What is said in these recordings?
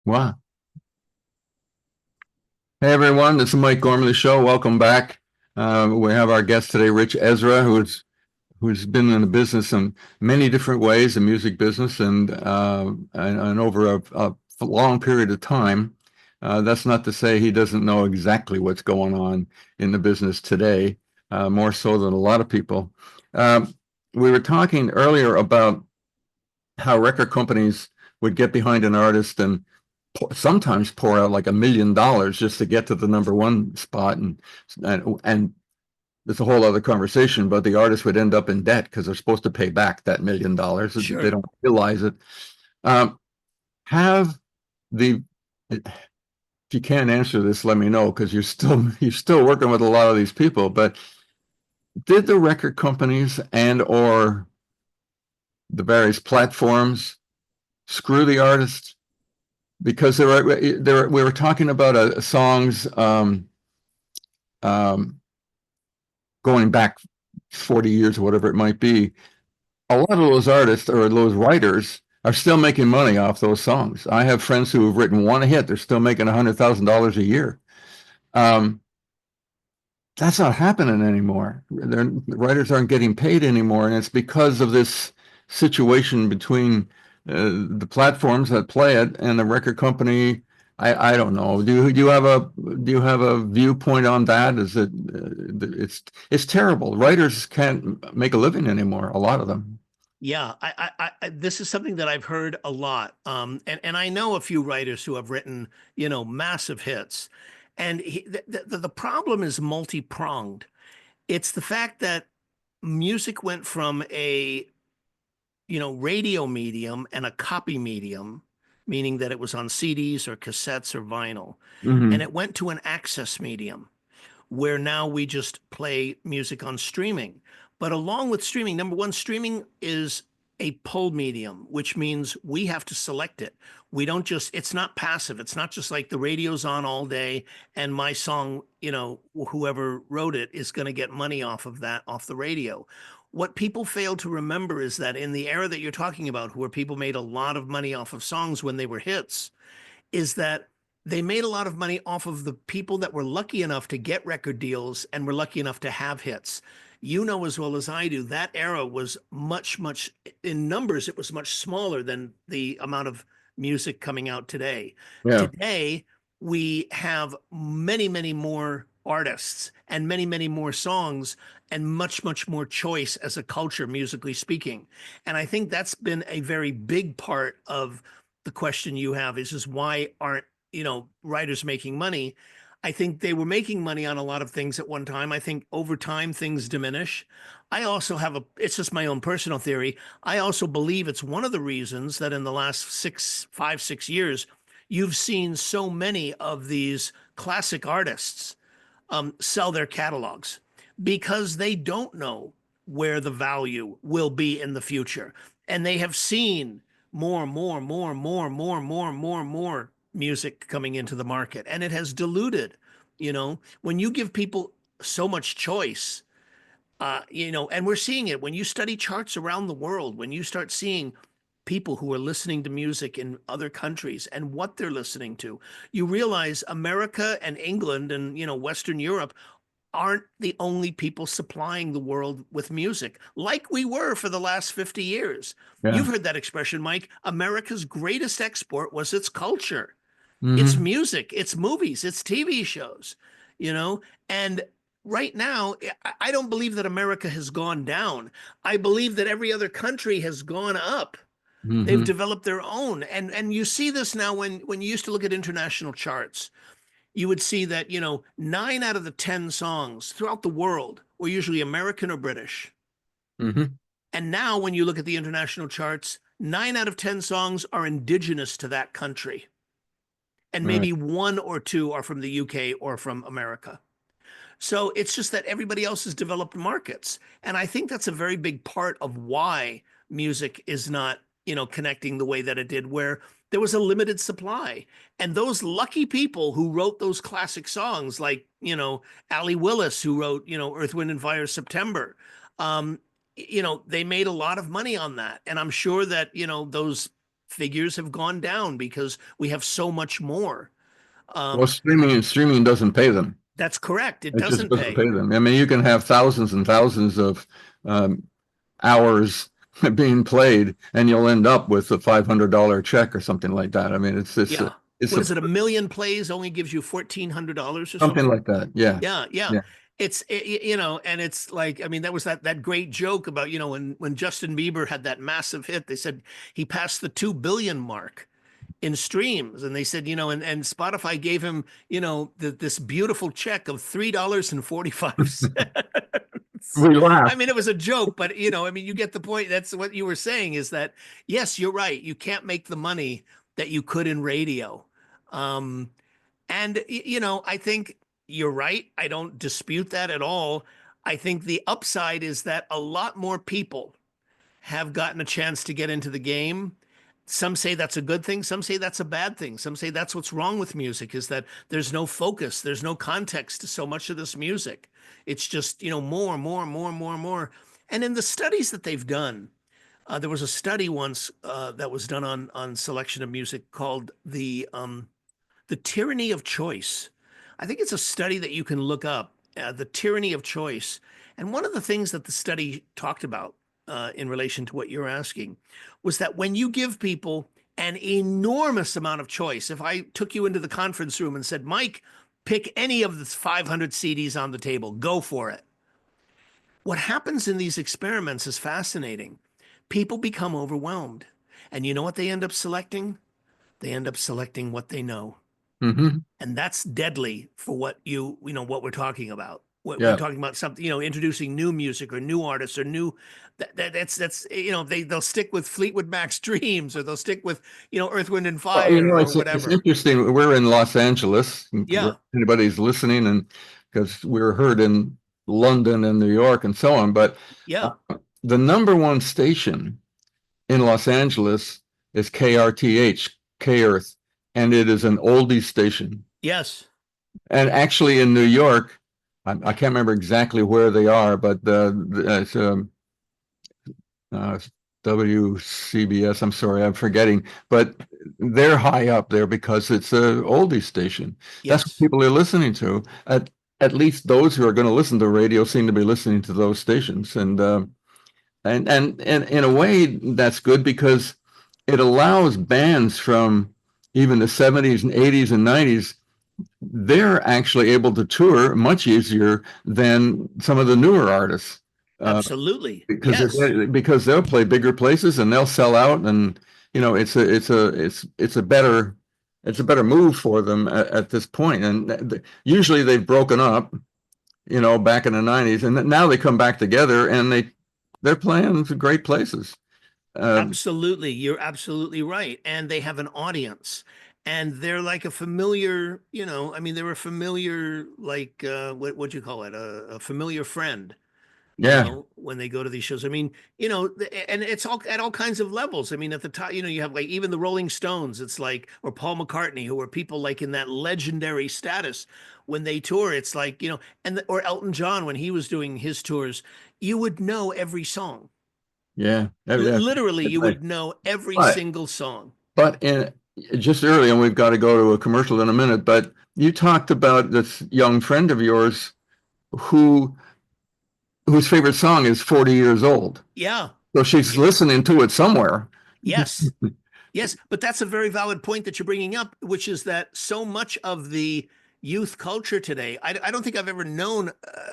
Wow. Hey everyone, this is Mike Gormley Show. Welcome back. We have our guest today, Rich Ezra, who's been in the business in many different ways, the music business, and over a long period of time. That's not to say he doesn't know exactly what's going on in the business today, more so than a lot of people. We were talking earlier about how record companies would get behind an artist and sometimes pour out like $1 million just to get to the number one spot, and it's a whole other conversation, but the artist would end up in debt because they're supposed to pay back that $1 million. They Sure. don't realize it. Um, have the if you can't answer this, let me know, because you're still working with a lot of these people. But did the record companies and or the various platforms screw the artists? Because we were talking about songs um, going back 40 years or whatever it might be. A lot of those artists or those writers are still making money off those songs. I have friends who have written one hit; they're still making $100,000 a year. Um, that's not happening anymore. The writers aren't getting paid anymore, and it's because of this situation between the platforms that play it and the record company. I don't know. Do you have a viewpoint on that? Is it it's terrible. Writers can't make a living anymore. A lot of them. Yeah, this is something that I've heard a lot. And I know a few writers who have written, massive hits. And the problem is multi-pronged. It's the fact that music went from a, radio medium and a copy medium, meaning that it was on CDs or cassettes or vinyl, and Hmm. it went to an access medium, where now we just play music on streaming. But along with streaming, number one, streaming is a pull medium, which means we have to select it. We don't just, it's not passive. It's not just like the radio's on all day and my song, whoever wrote it is going to get money off of that, off the radio. What people fail to remember is that in the era that you're talking about, where people made a lot of money off of songs when they were hits, is that they made a lot of money off of the people that were lucky enough to get record deals and were lucky enough to have hits. You know as well as I do, that era was much, much in numbers, it was much smaller than the amount of music coming out today. Yeah. Today, we have many, many more artists and many, many more songs and much, much more choice as a culture, musically speaking. And I think that's been a very big part of the question you have is why aren't, writers making money? I think they were making money on a lot of things at one time. I think over time things diminish. I also have it's just my own personal theory. I also believe it's one of the reasons that in the last 5, 6 years, you've seen so many of these classic artists sell their catalogs because they don't know where the value will be in the future. And they have seen more music coming into the market. And it has diluted, when you give people so much choice, and we're seeing it when you study charts around the world, when you start seeing people who are listening to music in other countries and what they're listening to, you realize America and England and, Western Europe aren't the only people supplying the world with music like we were for the last 50 years. Yeah. You've heard that expression, Mike. America's greatest export was its culture, it's Hmm. music, it's movies, it's TV shows, you know? And right now, I don't believe that America has gone down. I believe that every other country has gone up. They've Hmm. developed their own. And you see this now when you used to look at international charts, you would see that, 9 out of the 10 songs throughout the world were usually American or British. Hmm. And now when you look at the international charts, 9 out of 10 songs are indigenous to that country. And Right. maybe one or two are from the UK or from America. So it's just that everybody else has developed markets. And I think that's a very big part of why music is not, connecting the way that it did, where there was a limited supply. And those lucky people who wrote those classic songs, like, Allie Willis, who wrote, Earth, Wind, and Fire September, um, they made a lot of money on that. And I'm sure that, those figures have gone down because we have so much more. Well, streaming doesn't pay them. That's correct. It It just doesn't doesn't pay. pay them. I mean, you can have thousands and thousands of hours being played, and you'll end up with a $500 check or something like that. I mean, it's Yeah. What is it? 1 million plays only gives you $1,400 or something something? like that. Yeah. Yeah, yeah. Yeah. You know, and it's like, I mean, that was that great joke about, you know, when Justin Bieber had that massive hit, they said he passed the 2 billion mark in streams, and they said, you know, and Spotify gave him, you know, this beautiful check of $3.45. We laugh. I mean, it was a joke, but you know, I mean, you get the point. That's what you were saying, is that yes, you're right. You can't make the money that you could in radio. Um, and you know, I think you're right. I don't dispute that at all. I think the upside is that a lot more people have gotten a chance to get into the game. Some say that's a good thing. Some say that's a bad thing. Some say that's what's wrong with music, is that there's no focus, there's no context to so much of this music. It's just, you know, more, more, more, more, more. And in the studies that they've done, there was a study once that was done on selection of music called the tyranny of choice. I think it's a study that you can look up, the tyranny of choice. And one of the things that the study talked about in relation to what you're asking was that when you give people an enormous amount of choice, if I took you into the conference room and said, Mike, pick any of the 500 CDs on the table, go for it. What happens in these experiments is fascinating. People become overwhelmed. And you know what they end up selecting? They end up selecting what they know. Mm-hmm. And that's deadly for what you know, what we're talking about. Yeah. We're talking about something, you know, introducing new music or new artists or new, that's, you know, they'll stick with Fleetwood Mac's Dreams, or they'll stick with, you know, Earth, Wind and Well, Fire, you know, or it's whatever. interesting. We're in Los Angeles. Yeah. Anybody's listening, and because we're heard in London and New York and so on, but Yeah. The number one station in Los Angeles is KRTH, K Earth, and it is an oldie station. Yes. And actually in New York, I can't remember exactly where they are, but it's WCBS. I'm sorry, I'm forgetting, but they're high up there because it's an oldie station. That's what Yes. people are listening to. At least those who are going to listen to radio seem to be listening to those stations, and in a way that's good, because it allows bands from even the 70s and 80s and 90s. They're actually able to tour much easier than some of the newer artists. Absolutely. Because Yes. because they'll play bigger places and they'll sell out, and you know, it's a better move for them at this point. And usually they've broken up, you know, back in the 90s, and now they come back together and they're playing great places. Absolutely. You're absolutely right. And they have an audience, and they're like a familiar, you know, I mean, they're a familiar, like, what'd you call it? A familiar friend, you Yeah, know, when they go to these shows. I mean, you know, and it's all at all kinds of levels. I mean, at the top, you know, you have like even the Rolling Stones, it's like, or Paul McCartney, who are people like in that legendary status when they tour. It's like, you know, or Elton John, when he was doing his tours, you would know every song. yeah, yeah. Literally, you would know every But single song. but in just early, and we've got to go to a commercial in a minute. But you talked about this young friend of yours who whose favorite song is 40 years old. Yeah. So she's listening to it somewhere. Yes. Yes. But that's a very valid point that you're bringing up, which is that so much of the youth culture today, I don't think I've ever known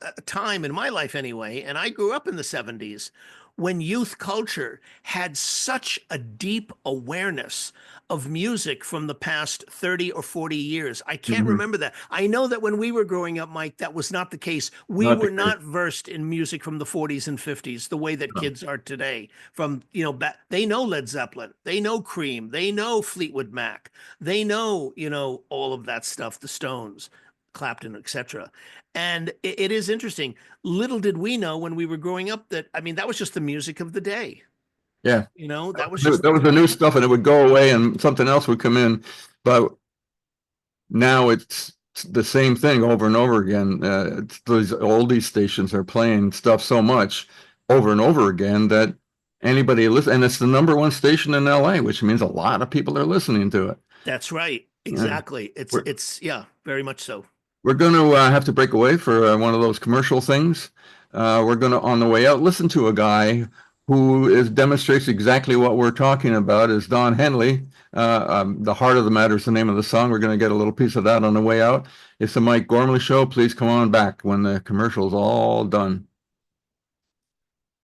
a time in my life anyway, and I grew up in the 70s, when youth culture had such a deep awareness of music from the past 30 or 40 years. I can't Mhm. remember that. I know that when we were growing up, Mike, that was not the case. We Not the were case. not versed in music from the 40s and 50s the way that No. kids are today. From, you know, they know Led Zeppelin, they know Cream, they know Fleetwood Mac, they know, you know, all of that stuff, the Stones, Clapton, etc. And it is interesting. Little did we know when we were growing up that, I mean, that was just the music of the day. Yeah. You know, that was just That was the new stuff, and it would go away and something else would come in. But now it's the same thing over and over again. These oldie stations are playing stuff so much over and over again that, anybody listen, and it's the #1 station in LA, which means a lot of people are listening to it. That's right. Yeah. Exactly. We're- It's yeah, very much so. We're going to have to break away for one of those commercial things. We're going to, on the way out, listen to a guy who demonstrates exactly what we're talking about. Is Don Henley. The Heart of the Matter is the name of the song. We're going to get a little piece of that on the way out. It's the Mike Gormley Show. Please come on back when the commercial's all done.